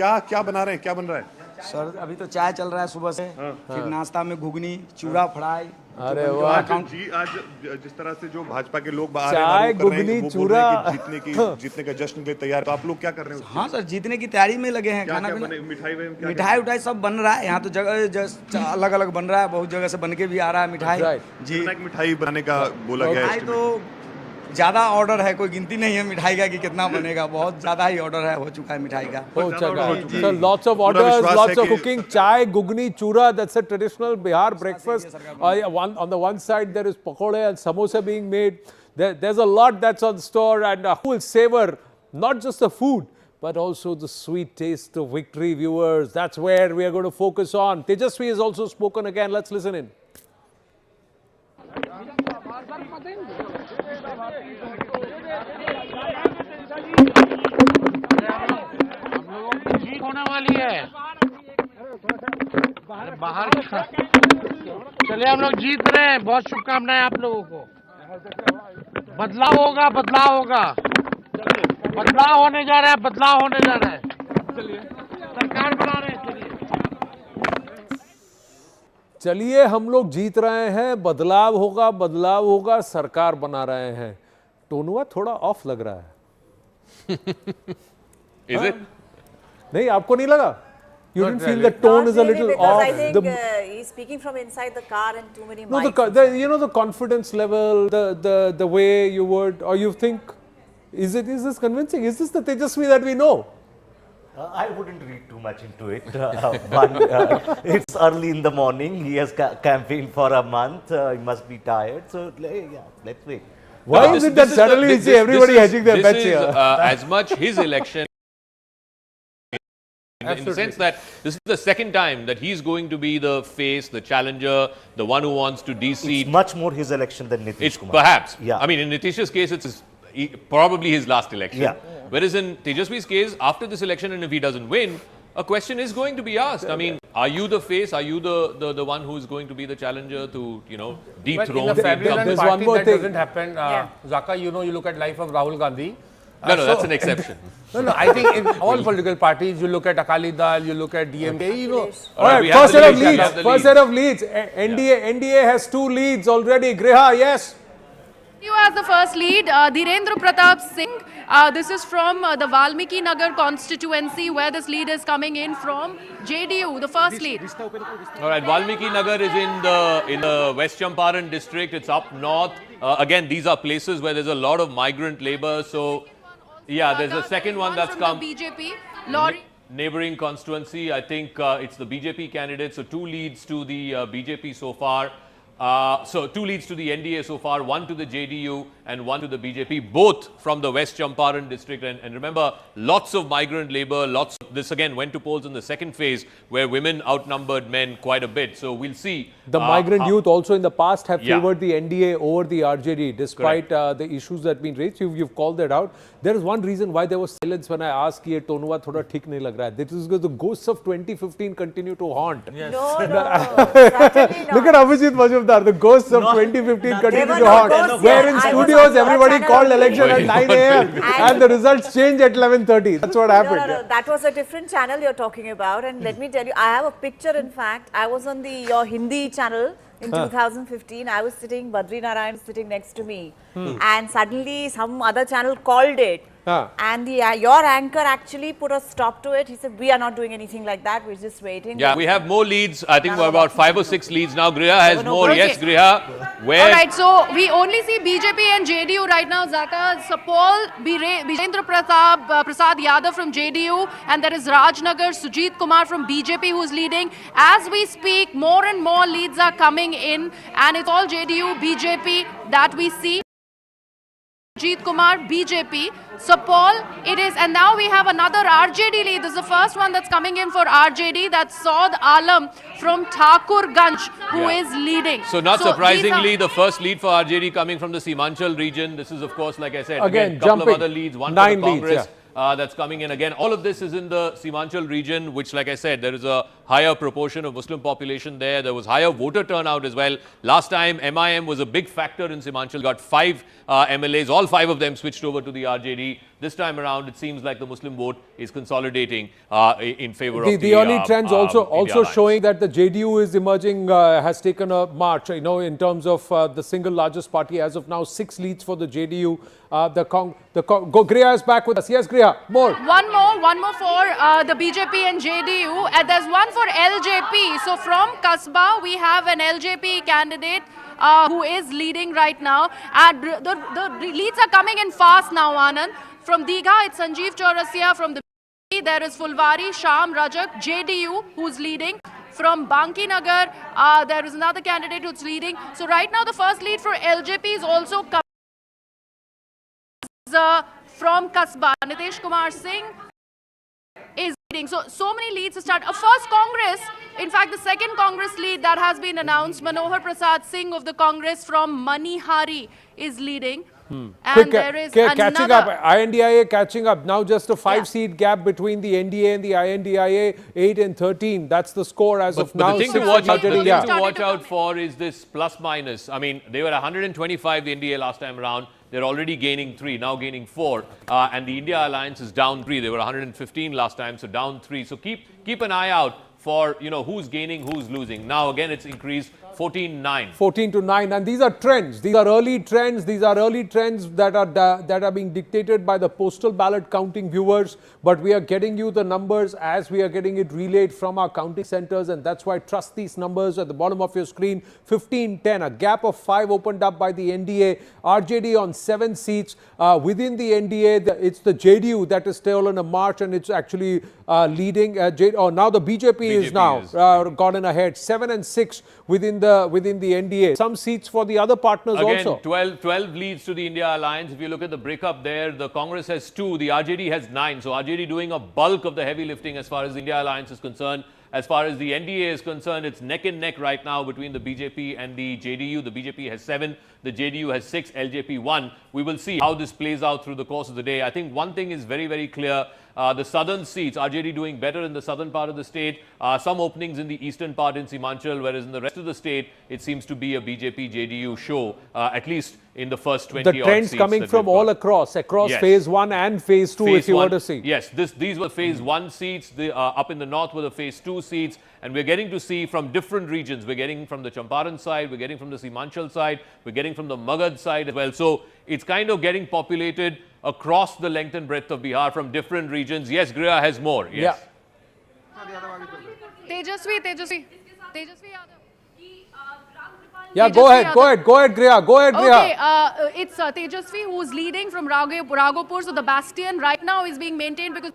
क्या क्या बना रहे हैं, क्या बन रहा है? सर अभी तो चाय चल रहा है सुबह से, फिर नाश्ता में घुगनी, चूड़ा फ्राई। अरे वाह जी, आज जिस तरह से जो भाजपा के लोग बाहर चाय घुगनी चूड़ा जीतने का जश्न के लिए तैयार, तो आप लोग क्या कर रहे हैं? हाँ सर, जीतने की तैयारी में लगे हैं। खाना पीना, मिठाई उठाई सब बन रहा है यहाँ तो, जगह अलग अलग बन रहा है, बहुत जगह से बन के भी आ रहा है मिठाई जी। मिठाई बनाने का बोला गया है तो ज्यादा ऑर्डर है, कोई गिनती नहीं है मिठाई का कि कितना बनेगा, बहुत ज्यादा ही ऑर्डर है, हो चुका है मिठाई का। हो चुका है। So lots of orders, lots of cooking. Chai, gugni, chura, that's a traditional Bihar breakfast. On the one side there is pakode and samosa being made. There's a lot that's on store, and who will savor not just the food but also the sweet taste of victory, viewers. That's where we are going to focus on. Tejasvi has also spoken again. Let's listen in. जीत होने वाली है। बाहर चलिए, हम लोग जीत रहे हैं। बहुत शुभकामनाएं आप लोगों को। बदलाव होगा, बदलाव होगा, बदलाव होने जा रहा है, बदलाव होने जा रहा है। चलिए, सरकार बना रहे हैं। चलिए, हम लोग जीत रहे हैं, बदलाव होगा, बदलाव होगा, सरकार बना रहे हैं। टोनुआ थोड़ा ऑफ लग रहा है। Is it? नहीं, आपको नहीं लगा? You didn't feel the tone is a little off? I think he's speaking from inside the car and too many mics. No, you know, the confidence level, the way you would, or you think, is this convincing? Is this the Tejasvi that we know? I wouldn't read too much into it. It's early in the morning. He has campaigned for a month. He must be tired. So, yeah, let's wait. Why is it that suddenly you see everybody hedging their bets here? As much his election, in the sense that this is the second time that he's going to be the face, the challenger, the one who wants to de-seat. It's much more his election than Nitish Kumar. Perhaps. Yeah. I mean, in Nitish's case, it's probably his last election. Yeah. Whereas in Tejasvi's case, after this election, and if he doesn't win, a question is going to be asked. I mean, are you the face? Are you the one who is going to be the challenger to, dethrone the incumbent? party that doesn't happen. Zaka, you look at life of Rahul Gandhi. No, that's an exception. No, I think in all political parties, you look at Akali Dal, you look at DMK, All right, first set of leads. NDA has 2 leads already. Griha, yes. You as the first lead, Dhirendra Pratap Singh. This is from the Valmiki Nagar constituency, where this lead is coming in from JDU, the first lead. All right, Valmiki Nagar is in the West Champaran district. It's up north. Again, these are places where there's a lot of migrant labor. So, yeah, there's a second one that's come. BJP. Neighboring constituency, I think it's the BJP candidate. So 2 leads to the BJP so far. So 2 leads to the NDA so far, 1 to the JDU and 1 to the BJP, both from the West Champaran district. And remember, lots of migrant labor, this again went to polls in the second phase where women outnumbered men quite a bit. So we'll see. The migrant youth also in the past have favored the NDA over the RJD despite the issues that have been raised. You've called that out. There is one reason why there was silence when I asked कि ये टोनुआ थोड़ा ठीक नहीं लग रहा है. This is because the ghosts of 2015 continue to haunt. Yes. No, certainly not. Look at Abhijit Majumdar. The ghosts of 2015 continue to haunt. Where in studios everybody called election at 9 a.m. and the results change at 11:30. That's what happened. No, that was a different channel you're talking about. And let me tell you, I have a picture. In fact, I was on your Hindi channel in 2015. I was sitting, Badri Narayan was sitting next to me, and suddenly some other channel called it. And your anchor actually put a stop to it. He said, we are not doing anything like that. We're just waiting. Yeah, we have more leads. I think we're about 5 or 6 leads now. Griha has more. Yes, Griha. Where? All right, so we only see BJP and JDU right now. Zaka, Sapol, Birendra Prasad Yadav from JDU, and there is Rajnagar, Sujit Kumar from BJP who's leading. As we speak, more and more leads are coming in, and it's all JDU, BJP that we see. Sujit Kumar, BJP. So Paul, it is, and now we have another RJD lead. This is the first one that's coming in for RJD. That's Saud Alam from Thakurganj, who is leading. So not surprisingly, the first lead for RJD coming from the Simanchal region. This is, of course, like I said, again a couple of other leads, one for the Congress. That's coming in again. All of this is in the Simanchal region, which, like I said, there is a higher proportion of Muslim population there. There was higher voter turnout as well. Last time, MIM was a big factor in Simanchal, got 5 MLAs. All 5 of them switched over to the RJD. This time around, it seems like the Muslim vote is consolidating in favor of the early trends also Alliance. showing that the JDU is emerging, has taken a march, in terms of the single largest party as of now, 6 leads for the JDU. Griha is back with us. Yes, Griha, more. One more for the BJP and JDU. And there's one for LJP. So from Kasba, we have an LJP candidate who is leading right now. And the leads are coming in fast now, Anand. From Digha, it's Sanjeev Chaurasia. From the BJP, there is Fulwari, Sham Rajak, JDU, who's leading. From Banki Nagar, there is another candidate who's leading. So right now, the first lead for LJP is also coming from Kasba. Nitish Kumar Singh is leading. So many leads to start. A first Congress, in fact, the second Congress lead that has been announced, Manohar Prasad Singh of the Congress from Manihari is leading. And there is catching up, INDIA catching up. Now just a 5-seat gap between the NDA and the INDIA, 8 and 13. That's the score as of now. The thing to watch out for is this plus minus. I mean, they were 125 the NDA last time around. They're already gaining 3, now gaining 4. And the India Alliance is down 3. They were 115 last time, so down 3. So keep an eye out for, who's gaining, who's losing. Now, again, it's increased 14-9. 14-9. And these are trends. These are early trends. These are early trends that are being dictated by the postal ballot counting viewers. But we are getting you the numbers as we are getting it relayed from our counting centers. And that's why trust these numbers at the bottom of your screen. 15-10. A gap of 5 opened up by the NDA. RJD on 7 seats. Within the NDA, it's the JDU that is still on a march, and it's actually leading. Now the BJP is now gotten ahead. 7 and 6 within the NDA. Some seats for the other partners also. 12 leads to the India Alliance. If you look at the breakup there, the Congress has 2, the RJD has 9. So RJD doing a bulk of the heavy lifting as far as the India Alliance is concerned. As far as the NDA is concerned, it's neck and neck right now between the BJP and the JDU. The BJP has 7, the JDU has 6, LJP 1. We will see how this plays out through the course of the day. I think one thing is very, very clear. The southern seats, RJD doing better in the southern part of the state. Some openings in the eastern part in Simanchal, whereas in the rest of the state, it seems to be a BJP-JDU show, at least in the first 20 odd seats. The trends coming from all across yes. phase 1 and phase 2, if you were to see. Yes, these were phase 1 seats. Up in the north were the phase 2 seats. And we're getting to see from different regions. We're getting from the Champaran side, we're getting from the Simanchal side, we're getting from the Magad side as well. So it's kind of getting populated across the length and breadth of Bihar from different regions. Yes, Griha has more. Yes. Tejasvi. Yeah, go ahead, Griha. Okay, it's Tejasvi who's leading from Raghopur. So the bastion right now is being maintained because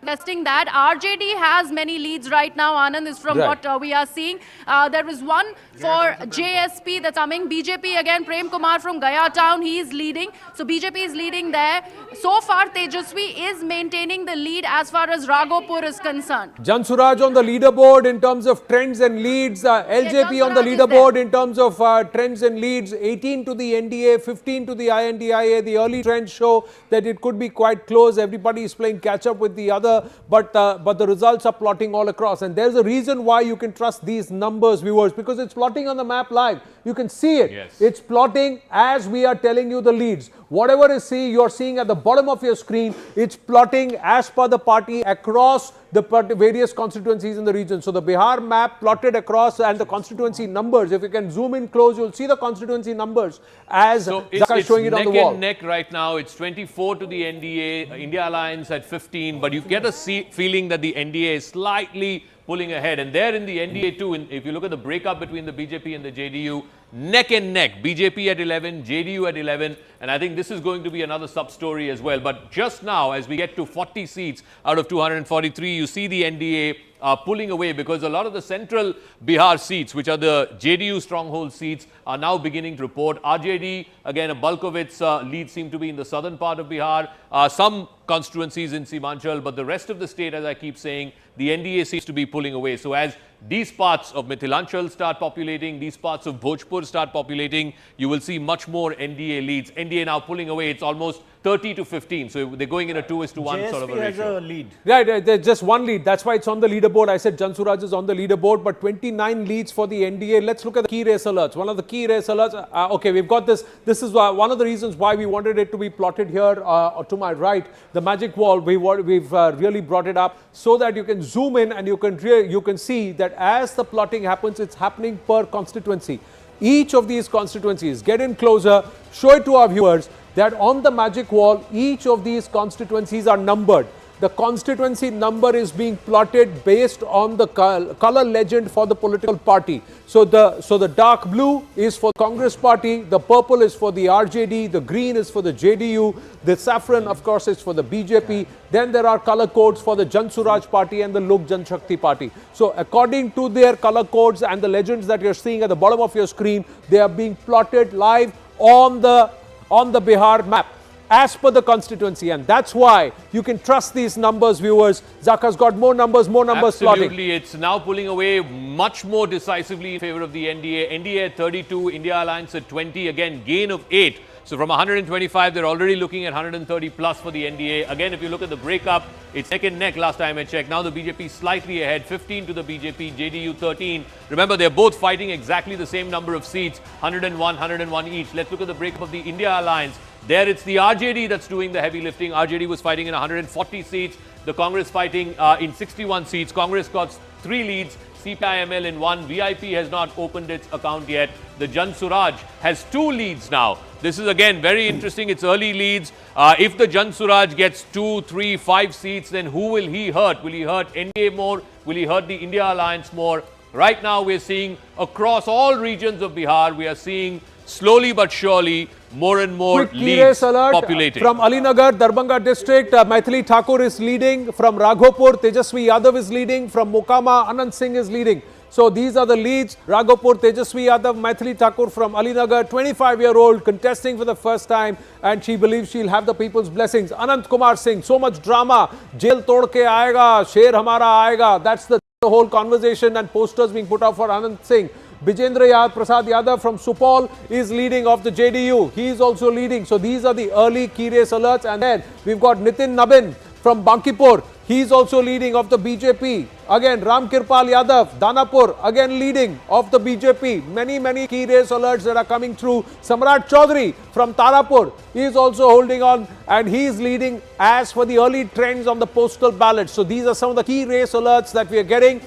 testing that. RJD has many leads right now. Anand is from what we are seeing. There is one for JSP that's coming. BJP again, Prem Kumar from Gaya town. He is leading. So BJP is leading there. So far, Tejasvi is maintaining the lead as far as Raghopur is concerned. Jansuraj on the leaderboard in terms of trends and leads. LJP on the leaderboard in terms of trends and leads. 18 to the NDA, 15 to the INDIA. The early trends show that it could be quite close. Everybody is playing catch up with the other. But the results are plotting all across, and there's a reason why you can trust these numbers, viewers, because it's plotting on the map live. You can see it. Yes. It's plotting as we are telling you the leads. Whatever you're seeing at the bottom of your screen, it's plotting as per the party across the various constituencies in the region. So the Bihar map plotted across, and the constituency numbers, if you can zoom in close, you'll see the constituency numbers as Zaka showing it on the wall. Neck and neck right now. It's 24 to the NDA, India Alliance at 15, but you get a feeling that the NDA is slightly pulling ahead. And there in the NDA too, if you look at the breakup between the BJP and the JDU, neck and neck, BJP at 11, JDU at 11, and I think this is going to be another sub-story as well. But just now, as we get to 40 seats out of 243, you see the NDA pulling away because a lot of the central Bihar seats, which are the JDU stronghold seats, are now beginning to report. RJD, again, a bulk of its leads seem to be in the southern part of Bihar, some constituencies in Simanchal, but the rest of the state, as I keep saying, the NDA seems to be pulling away. So as these parts of Mithilanchal start populating, these parts of Bhojpur start populating, you will see much more NDA leads. NDA now pulling away. It's almost 30 to 15. So they're going in a 2:1 sort of a JSP has ratio. a lead. Right, there's just one lead. That's why it's on the leaderboard. I said Jan Suraj is on the leaderboard, but 29 leads for the NDA. Let's look at the key race alerts. One of the key race alerts. Okay, we've got this. This is one of the reasons why we wanted it to be plotted here to my right. The magic wall. We've really brought it up so that you can zoom in and you can see that as the plotting happens, it's happening per constituency. Each of these constituencies, get in closer, show it to our viewers that on the magic wall, each of these constituencies are numbered. The constituency number is being plotted based on the color legend for the political party. So the dark blue is for Congress party, the purple is for the RJD, the green is for the JDU, the saffron of course is for the BJP. Then there are color codes for the Jan Suraj party and the Lok Janshakti party. So according to their color codes and the legends that you're seeing at the bottom of your screen, they are being plotted live on the Bihar map as per the constituency, and that's why you can trust these numbers, viewers. Zaka's got more numbers plotting. Absolutely, it's now pulling away much more decisively in favor of the NDA. NDA at 32, India Alliance at 20, again gain of 8. So from 125, they're already looking at 130 plus for the NDA. Again, if you look at the breakup, it's neck and neck last time I checked. Now the BJP slightly ahead, 15 to the BJP, JDU 13. Remember, they're both fighting exactly the same number of seats, 101 each. Let's look at the breakup of the India Alliance. There it's the RJD that's doing the heavy lifting. RJD was fighting in 140 seats. The Congress fighting in 61 seats. Congress got 3 leads. CPIML in 1. VIP has not opened its account yet. The Jan Suraj has 2 leads now. This is again very interesting. It's early leads. If the Jan Suraj gets 2, 3, 5 seats, then who will he hurt? Will he hurt NDA more? Will he hurt the India Alliance more? Right now we're seeing across all regions of Bihar, we are seeing slowly but surely more and more Quick leads alert populating. From Alinagar, Darbhanga district, Maithili Thakur is leading. From Raghopur, Tejaswi Yadav is leading. From Mokama, Anand Singh is leading. So these are the leads. Raghopur, Tejaswi Yadav, Maithili Thakur from Alinagar, 25-year-old, contesting for the first time, and she believes she'll have the people's blessings. Anant Kumar Singh, so much drama. Jail tod ke aayega, sher hamara aayega. That's the whole conversation and posters being put out for Anand Singh. Bijendra Prasad Yadav from Supal is leading of the JDU. He is also leading. So these are the early key race alerts. And then we've got Nitin Nabin from Bankipur. He is also leading of the BJP. Again, Ram Kirpal Yadav, Danapur, again leading of the BJP. Many key race alerts that are coming through. Samrat Chaudhary from Tarapur is also holding on, and he is leading as for the early trends on the postal ballot. So these are some of the key race alerts that we are getting,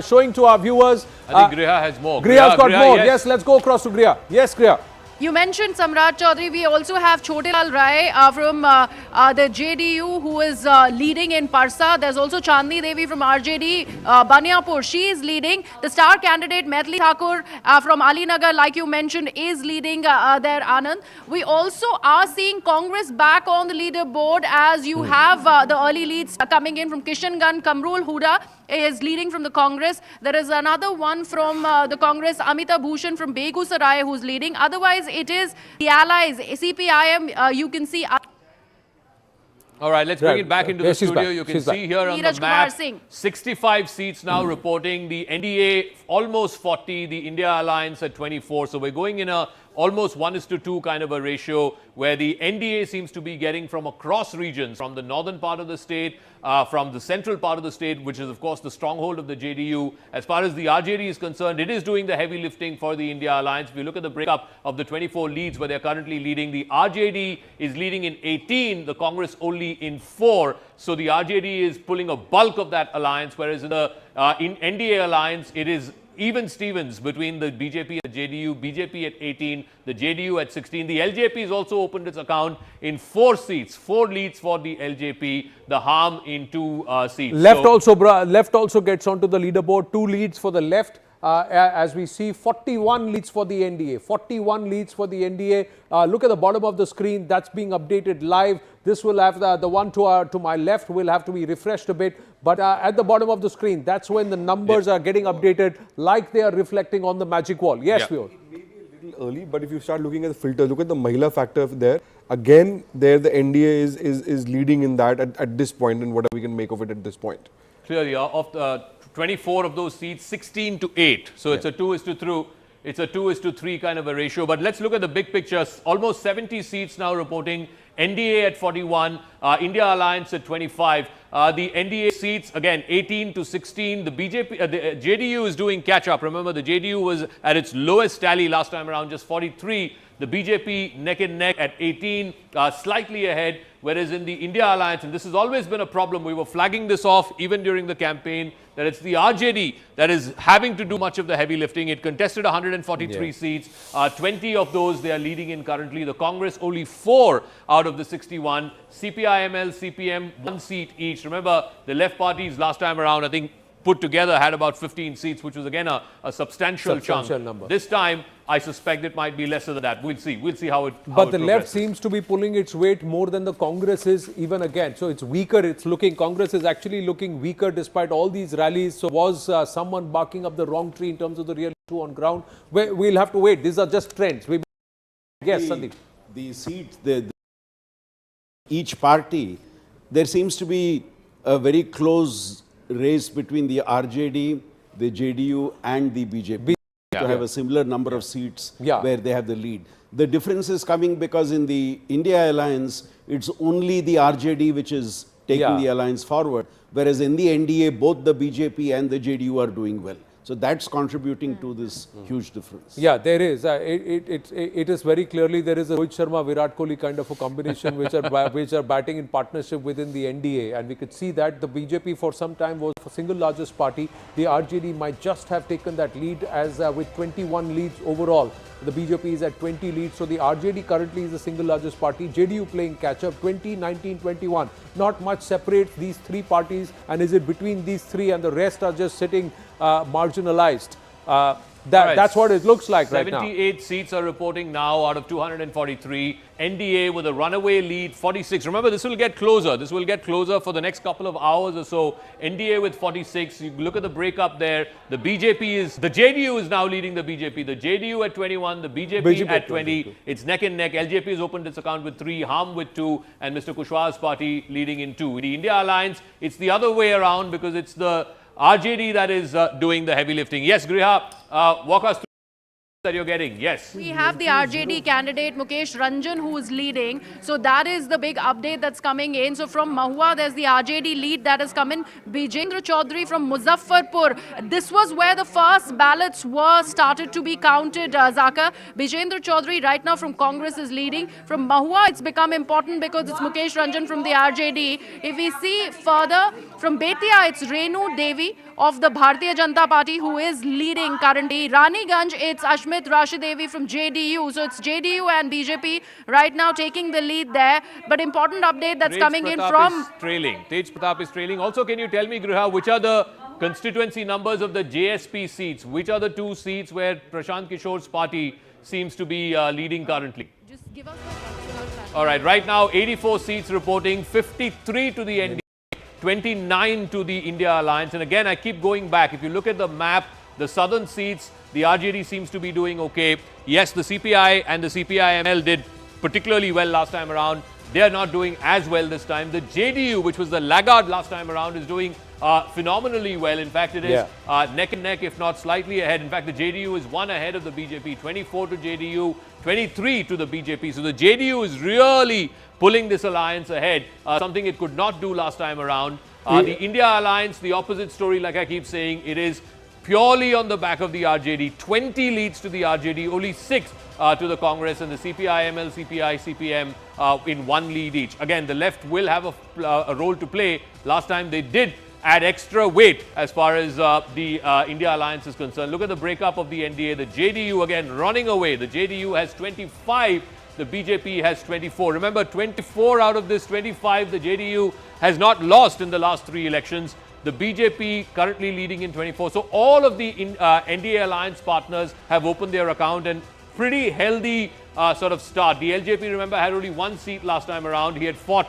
showing to our viewers. I think Griha has more. Griha's got more. Yes, let's go across to Griha. Yes, Griha. You mentioned Samrat Chaudhary. We also have Chote Lal Rai from the JDU who is leading in Parsa. There's also Chandni Devi from RJD, Baniapur. She is leading. The star candidate Maithili Thakur from Alinagar, like you mentioned, is leading there, Anand. We also are seeing Congress back on the leaderboard as you have the early leads coming in from Kishanganj. Kamrul Huda is leading from the Congress. There is another one from the Congress, Amita Bhushan from Begusarai, who's leading. Otherwise, it is the allies, CPIM, you can see. All right, let's bring it back into the studio. You can see here on the map, 65 seats now reporting. The NDA almost 40, the India Alliance at 24. So we're going in a almost 1:2 kind of a ratio, where the NDA seems to be getting from across regions, from the northern part of the state, from the central part of the state, which is of course the stronghold of the JDU. As far as the RJD is concerned, it is doing the heavy lifting for the India Alliance. If you look at the breakup of the 24 leads where they're currently leading, the RJD is leading in 18, the Congress only in 4. So the RJD is pulling a bulk of that alliance, whereas in the in NDA Alliance, it is even Stevens between the BJP and the JDU, BJP at 18, the JDU at 16. The LJP has also opened its account in 4 seats, 4 leads for the LJP, the Harm in 2 seats. Left also gets onto the leaderboard, 2 leads for the left. As we see, 41 leads for the NDA, 41 leads for the NDA. Look at the bottom of the screen, that's being updated live. This will have the one to my left will have to be refreshed a bit. But at the bottom of the screen, that's when the numbers are getting updated like they are reflecting on the magic wall. Yes, Vio. Maybe a little early, but if you start looking at the filter, look at the Mahila factor there. Again, there the NDA is leading in that at this point, and whatever we can make of it at this point. Clearly, of the 24 of those seats, 16 to 8. So it's a 2:3. It's a 2:3 kind of a ratio. But let's look at the big picture. Almost 70 seats now reporting NDA at 41, India Alliance at 25. The NDA seats, again, 18 to 16. The the JDU is doing catch-up. Remember, the JDU was at its lowest tally last time around, just 43. The BJP neck and neck at 18, slightly ahead, whereas in the India Alliance, and this has always been a problem, we were flagging this off even during the campaign, that it's the RJD that is having to do much of the heavy lifting. It contested 143 seats, 20 of those they are leading in currently. The Congress only 4 out of the 61. CPI-ML, CPM, 1 seat each. Remember, the left parties last time around, I think, put together had about 15 seats, which was again a substantial chunk. Number. This time, I suspect it might be lesser than that. We'll see. We'll see how it But the left seems to be pulling its weight more than the Congress is even again. So it's weaker. It's looking, Congress is actually looking weaker despite all these rallies. So was someone barking up the wrong tree in terms of the real issue on ground? We'll have to wait. These are just trends. Yes, Sandeep. The seats, each party, there seems to be a very close race between the RJD, the JDU and the BJP to have a similar number of seats where they have the lead. The difference is coming because in the India Alliance, it's only the RJD which is taking the alliance forward, whereas in the NDA, both the BJP and the JDU are doing well. So that's contributing to this huge difference. Yeah, there is. It is very clearly there is a Rohit Sharma, Virat Kohli kind of a combination which are batting in partnership within the NDA, and we could see that the BJP for some time was the single largest party. The RJD might just have taken that lead as with 21 leads overall. The BJP is at 20 leads, so the RJD currently is the single largest party. JDU playing catch-up, 20, 19, 21. Not much separates these three parties, and is it between these three and the rest are just sitting marginalized? That's what it looks like right now. 78 seats are reporting now out of 243. NDA with a runaway lead, 46. Remember, this will get closer. This will get closer for the next couple of hours or so. NDA with 46. You look at the breakup there. The JDU is now leading the BJP. The JDU at 21, the BJP at 20. It's neck and neck. LJP has opened its account with 3, Harm with 2, and Mr. Kushwaha's party leading in 2. In the India Alliance, it's the other way around because it's the RJD that is doing the heavy lifting. Yes, Griha, walk us through that you're getting. Yes. We have the RJD candidate Mukesh Ranjan who is leading. So that is the big update that's coming in. So from Mahua, there's the RJD lead that has come in. Bijendra Chaudhary from Muzaffarpur. This was where the first ballots were started to be counted, Zaka. Bijendra Chaudhary right now from Congress is leading. From Mahua, it's become important because it's Mukesh Ranjan from the RJD. If we see further, from Betia, it's Renu Devi of the Bharatiya Janata Party who is leading currently. Raniganj, it's Ashmit Rashidevi from JDU. So it's JDU and BJP right now taking the lead there. But important update that's coming in from... Tej Pratap is trailing. Also, can you tell me, Griha, which are the constituency numbers of the JSP seats? Which are the 2 seats where Prashant Kishore's party seems to be leading currently? Just give us the... All right, right now 84 seats reporting, 53 to the NDA. 29 to the India Alliance. And again, I keep going back. If you look at the map, the southern seats, the RJD seems to be doing okay. Yes, the CPI and the CPI-ML did particularly well last time around. They are not doing as well this time. The JDU, which was the laggard last time around, is doing phenomenally well. In fact, it is neck and neck, if not slightly ahead. In fact, the JDU is 1 ahead of the BJP, 24 to JDU, 23 to the BJP. So the JDU is really pulling this alliance ahead, something it could not do last time around. The India Alliance, the opposite story, like I keep saying, it is purely on the back of the RJD. 20 leads to the RJD, only 6 to the Congress, and the CPI-ML, CPI, CPM in 1 lead each. Again, the left will have a role to play. Last time they did add extra weight as far as the India Alliance is concerned. Look at the breakup of the NDA. The JDU again running away. The JDU has 25. The BJP has 24. Remember, 24 out of this 25, the JDU has not lost in the last 3 elections. The BJP currently leading in 24. So all of the NDA alliance partners have opened their account, and pretty healthy sort of start. The LJP, remember, had only 1 seat last time around. He had fought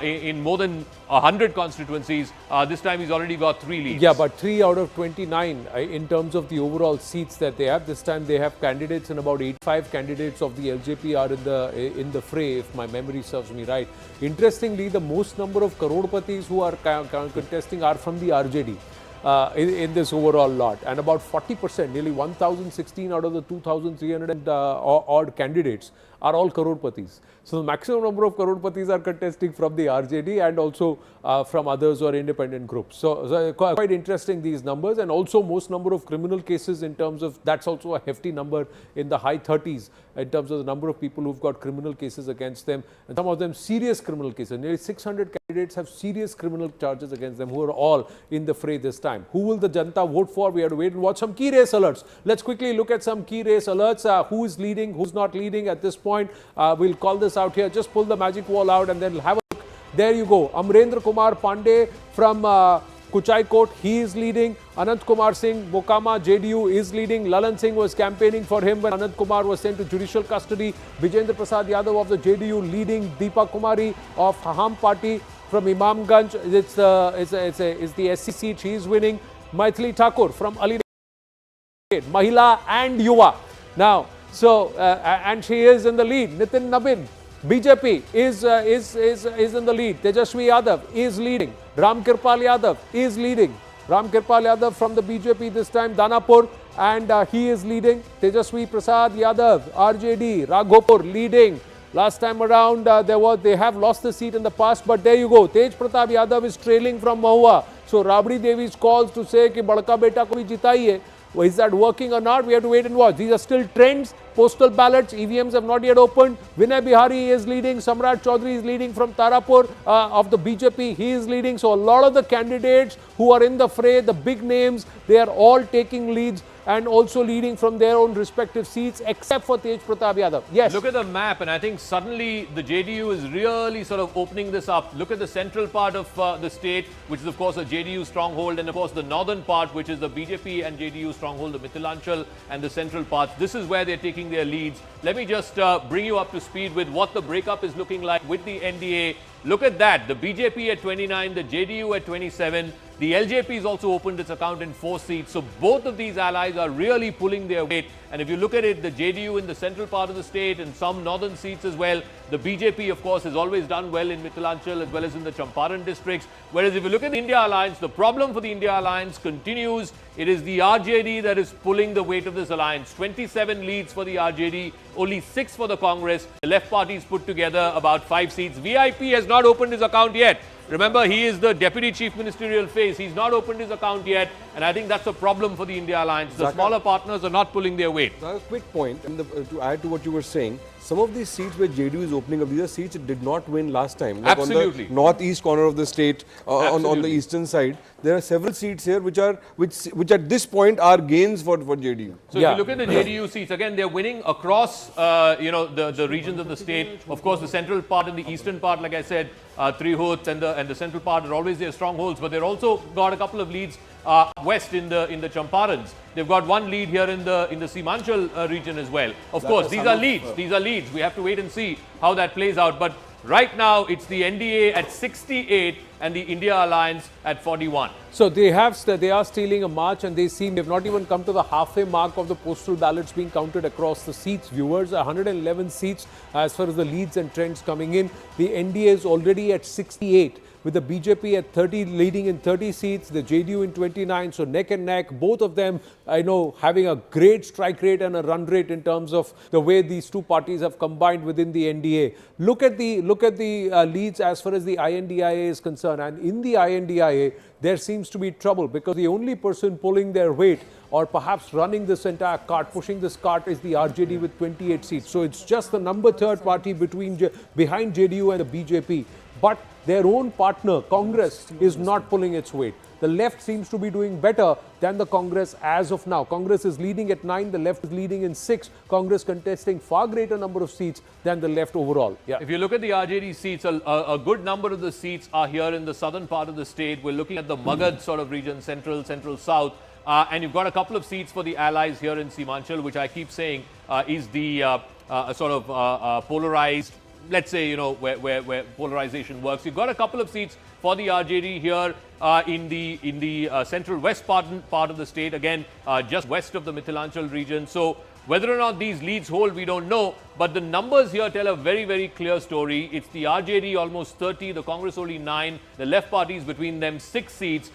in more than 100 constituencies. This time he's already got 3 leads. Yeah, but 3 out of 29 in terms of the overall seats that they have. This time they have candidates, and about 85 candidates of the LJP are in the fray, if my memory serves me right. Interestingly, the most number of Karodpatis who are contesting are from the RJD. In this overall lot, and about 40%, nearly 1,016 out of the 2,300 odd candidates are all crorpatis. So the maximum number of crorpatis are contesting from the RJD and also from others or independent groups. So quite interesting, these numbers, and also most number of criminal cases in terms of, that's also a hefty number in the high 30s in terms of the number of people who've got criminal cases against them, and some of them serious criminal cases. Nearly 600 candidates have serious criminal charges against them, who are all in the fray this time. Who will the Janata vote for? We have to wait and watch. Some key race alerts. Let's quickly look at some key race alerts. Who is leading, who's not leading at this point. We'll call this out here. Just pull the magic wall out and then we'll have a look. There you go. Amrendra Kumar Pandey from Kuchai Kot, he is leading. Anant Kumar Singh, Mokama, JDU is leading. Lalan Singh was campaigning for him when Anant Kumar was sent to judicial custody. Vijendra Prasad Yadav of the JDU leading. Deepa Kumari of Ham Party from Imamganj, it's the SC seat, she is winning. Maithili Thakur from Ali, Mahila and Yuva. Now, so, and she is in the lead. Nitin Nabin, BJP is in the lead. Tejaswi Yadav is leading. Ram Kirpal Yadav is leading. Ram Kirpal Yadav from the BJP this time, Danapur, and he is leading. Tejaswi Prasad Yadav, RJD, Raghopur leading. Last time around, they have lost the seat in the past, but there you go. Tej Pratap Yadav is trailing from Mahua. So Rabri Devi's calls to say कि बड़का बेटा को भी जिताइए. Well, is that working or not? We have to wait and watch. These are still trends. Postal ballots, EVMs have not yet opened. Vinay Bihari is leading. Samrat Chaudhary is leading from Tarapur of the BJP. He is leading. So a lot of the candidates who are in the fray, the big names, they are all taking leads and also leading from their own respective seats, except for Tej Pratap Yadav. Yes. Look at the map, and I think suddenly the JDU is really sort of opening this up. Look at the central part of the state, which is of course a JDU stronghold, and of course the northern part, which is the BJP and JDU stronghold, the Mithilanchal and the central parts. This is where they're taking their leads. Let me just bring you up to speed with what the breakup is looking like with the NDA. Look at that, the BJP at 29, the JDU at 27. The LJP has also opened its account in 4 seats. So both of these allies are really pulling their weight. And if you look at it, the JDU in the central part of the state and some northern seats as well. The BJP, of course, has always done well in Mithilanchal as well as in the Champaran districts. Whereas if you look at the India Alliance, the problem for the India Alliance continues. It is the RJD that is pulling the weight of this alliance. 27 leads for the RJD, only 6 for the Congress. The left parties put together about 5 seats. VIP has not opened his account yet. Remember, he is the Deputy Chief Ministerial face. He's not opened his account yet, and I think that's a problem for the India Alliance. The smaller partners are not pulling their weight. A quick point, and to add to what you were saying, some of these seats where JDU is opening up, these are seats it did not win last time. Like Absolutely. on the northeast corner of the state, on the eastern side, there are several seats here which at this point are gains for JDU. So if you look at the JDU seats, again, they're winning across, the regions of the state. Of course, the central part and the eastern part, like I said, Trihut and the central part are always their strongholds, but they've also got a couple of leads west in the Champarans. They've got one lead here in the Simanchal region as well. Of course, these are leads. These are leads. We have to wait and see how that plays out. But right now, it's the NDA at 68 and the India Alliance at 41. So they are stealing a march, and they've not even come to the halfway mark of the postal ballots being counted across the seats. Viewers, 111 seats as far as the leads and trends coming in. The NDA is already at 68. With the BJP at 30, leading in 30 seats, the JDU in 29, so neck and neck, both of them, I know, having a great strike rate and a run rate in terms of the way these two parties have combined within the NDA. Look at the leads as far as the INDIA is concerned, and in the INDIA, there seems to be trouble because the only person pulling their weight or perhaps running this entire cart, pushing this cart, is the RJD with 28 seats. So it's just the number 3rd party behind JDU and the BJP. But their own partner, Congress, is not pulling its weight. The left seems to be doing better than the Congress as of now. Congress is leading at 9, the left is leading in 6. Congress contesting far greater number of seats than the left overall. Yeah. If you look at the RJD seats, a good number of the seats are here in the southern part of the state. We're looking at the Magad sort of region, central south. And you've got a couple of seats for the allies here in Simanchal, which I keep saying is the polarized, let's say, where polarization works. You've got a couple of seats for the RJD here in the central west part of the state, again, just west of the Mithilanchal region. So whether or not these leads hold, we don't know. But the numbers here tell a very, very clear story. It's the RJD almost 30, the Congress only 9, the left parties between them 6 seats.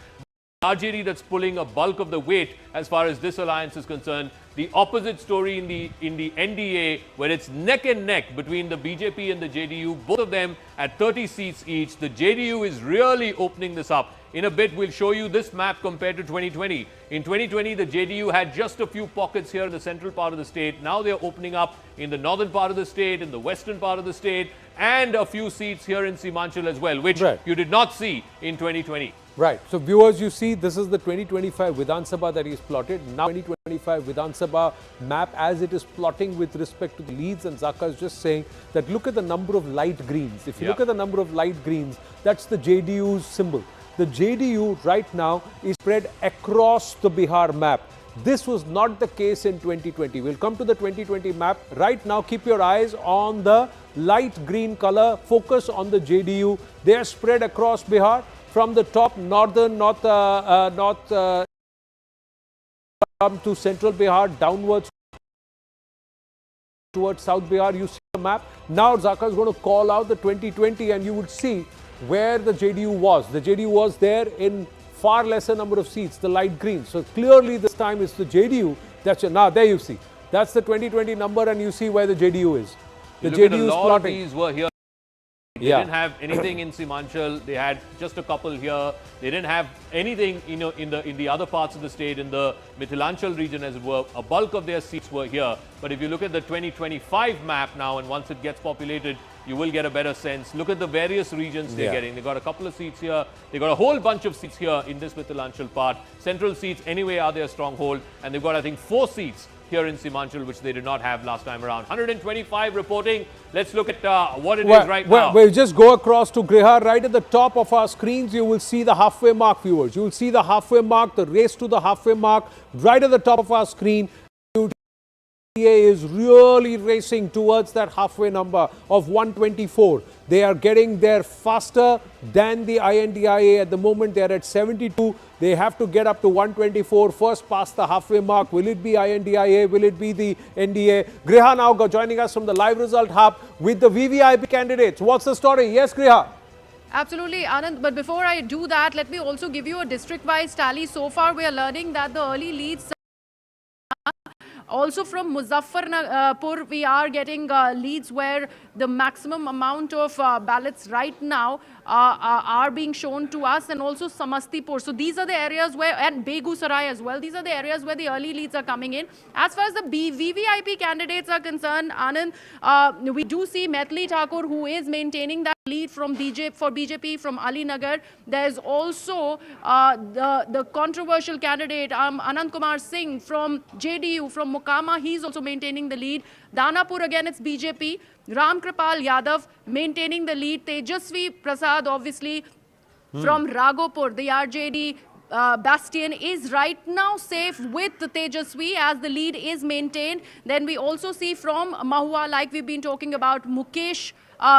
RJD that's pulling a bulk of the weight as far as this alliance is concerned. The opposite story in the NDA, where it's neck and neck between the BJP and the JDU, both of them at 30 seats each. The JDU is really opening this up. In a bit, we'll show you this map compared to 2020. In 2020, the JDU had just a few pockets here in the central part of the state. Now they're opening up in the northern part of the state, in the western part of the state, and a few seats here in Simanchal as well, which you did not see in 2020. Right. So viewers, you see this is the 2025 Vidhan Sabha that is plotted. Now 2025 Vidhan Sabha map as it is plotting with respect to the leads, and Zaka is just saying that look at the number of light greens. If you look at the number of light greens, that's the JDU's symbol. The JDU right now is spread across the Bihar map. This was not the case in 2020. We'll come to the 2020 map. Right now, keep your eyes on the light green color. Focus on the JDU. They are spread across Bihar. From the top, northern, north to central Bihar, downwards towards South Bihar. You see the map. Now Zaka is going to call out the 2020 and you would see where the JDU was. The JDU was there in far lesser number of seats, the light green. So clearly this time it's the JDU. Now there you see. That's the 2020 number and you see where the JDU is. The JDU is plotting. These were here. They didn't have anything in Simanchal. They had just a couple here. They didn't have anything, in the other parts of the state, in the Mithilanchal region, as it were. A bulk of their seats were here. But if you look at the 2025 map now, and once it gets populated, you will get a better sense. Look at the various regions they're getting. They got a couple of seats here. They got a whole bunch of seats here in this Mithilanchal part. Central seats anyway are their stronghold, and they've got, I think, 4 seats here in Simanchal, which they did not have last time around. 125 reporting. Let's look at what it is right now. We'll just go across to Griha. Right at the top of our screens, you will see the halfway mark, viewers. You will see the halfway mark, the race to the halfway mark. Right at the top of our screen, NDA is really racing towards that halfway number of 124. They are getting there faster than the INDIA. At the moment, they are at 72. They have to get up to 124, first past the halfway mark. Will it be INDIA? Will it be the NDA? Griha now joining us from the live result hub with the VVIP candidates. What's the story? Yes, Griha. Absolutely, Anand. But before I do that, let me also give you a district-wise tally. So far, we are learning that the early leads. Also from Muzaffarpur, we are getting leads where the maximum amount of ballots right now are being shown to us, and also Samastipur. So these are the areas where, and Begusarai as well, these are the areas where the early leads are coming in. As far as the VVIP candidates are concerned, Anand, we do see Maithili Thakur, who is maintaining that lead from BJP from Ali Nagar. There's also the controversial candidate Anand Kumar Singh from JDU from Mukama. He's also maintaining the lead. Danapur, again it's BJP. Ram Kripal Yadav maintaining the lead. Tejasvi Prasad, obviously from Raghopur, the RJD bastion, is right now safe with Tejasvi as the lead is maintained. Then we also see from Mahua, like we've been talking about, Mukesh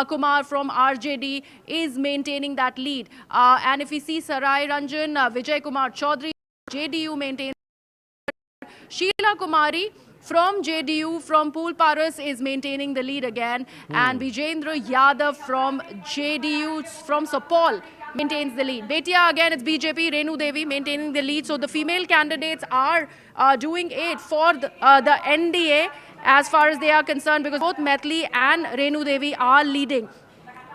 Kumar from RJD is maintaining that lead. And if we see Sarai Ranjan, Vijay Kumar Chaudhary, JDU maintains. Sheila Kumari from JDU, from Pool Paras, is maintaining the lead again. And Vijendra Yadav from JDU, from Sapal, maintains the lead. Betia, again, it's BJP, Renu Devi maintaining the lead. So the female candidates are doing it for the NDA as far as they are concerned, because both Maithili and Renu Devi are leading.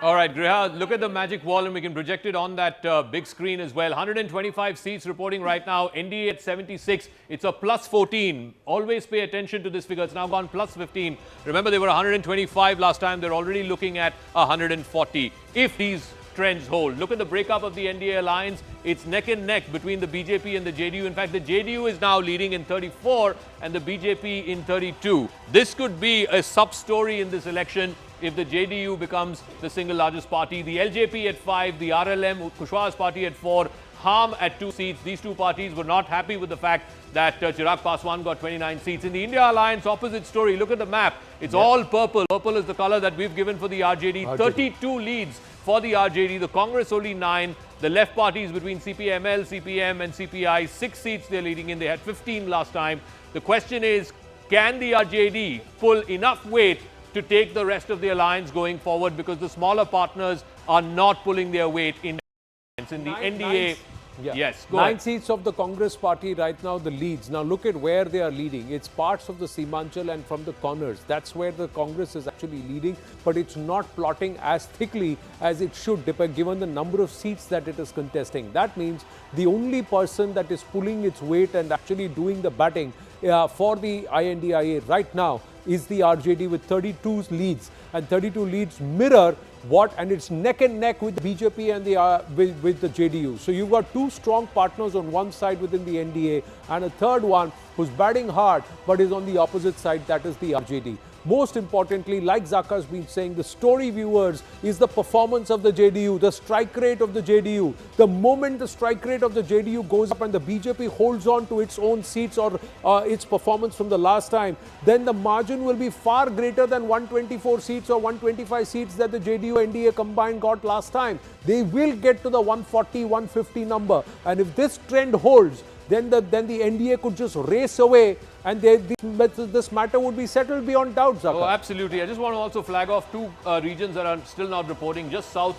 All right, Griha, look at the magic wall and we can project it on that big screen as well. 125 seats reporting right now. NDA at 76. It's a plus 14. Always pay attention to this figure. It's now gone plus 15. Remember, they were 125 last time. They're already looking at 140. If these trends hold. Look at the breakup of the NDA alliance. It's neck and neck between the BJP and the JDU. In fact, the JDU is now leading in 34 and the BJP in 32. This could be a sub-story in this election if the JDU becomes the single largest party. The LJP at 5, the RLM, Kushwaha's party at 4, Harm at 2 seats. These two parties were not happy with the fact that Chirag Paswan got 29 seats. In the India Alliance, opposite story. Look at the map. It's all purple. Purple is the color that we've given for the RJD. 32 leads for the RJD. The Congress only 9. The left parties between CPML, CPM and CPI, 6 seats they're leading in. They had 15 last time. The question is, can the RJD pull enough weight to take the rest of the alliance going forward, because the smaller partners are not pulling their weight in the NDA. Yes, go 9 ahead. seats of the Congress party right now, the leads. Now look at where they are leading. It's parts of the Seemanchal and from the corners. That's where the Congress is actually leading, but it's not plotting as thickly as it should, given the number of seats that it is contesting. That means the only person that is pulling its weight and actually doing the batting for the INDIA right now is the RJD with 32 leads, and 32 leads mirror what, and it's neck and neck with the BJP and the with the JDU. So you've got two strong partners on one side within the NDA, and a third one who's batting hard but is on the opposite side, that is the RJD. Most importantly, like Zaka has been saying, the story, viewers, is the performance of the JDU, the strike rate of the JDU. The moment the strike rate of the JDU goes up and the BJP holds on to its own seats or its performance from the last time, then the margin will be far greater than 124 seats or 125 seats that the JDU NDA combined got last time. They will get to the 140, 150 number. And if this trend holds, then the NDA could just race away, and this matter would be settled beyond doubt, Zaka. Oh, absolutely. I just want to also flag off two regions that are still not reporting. Just south of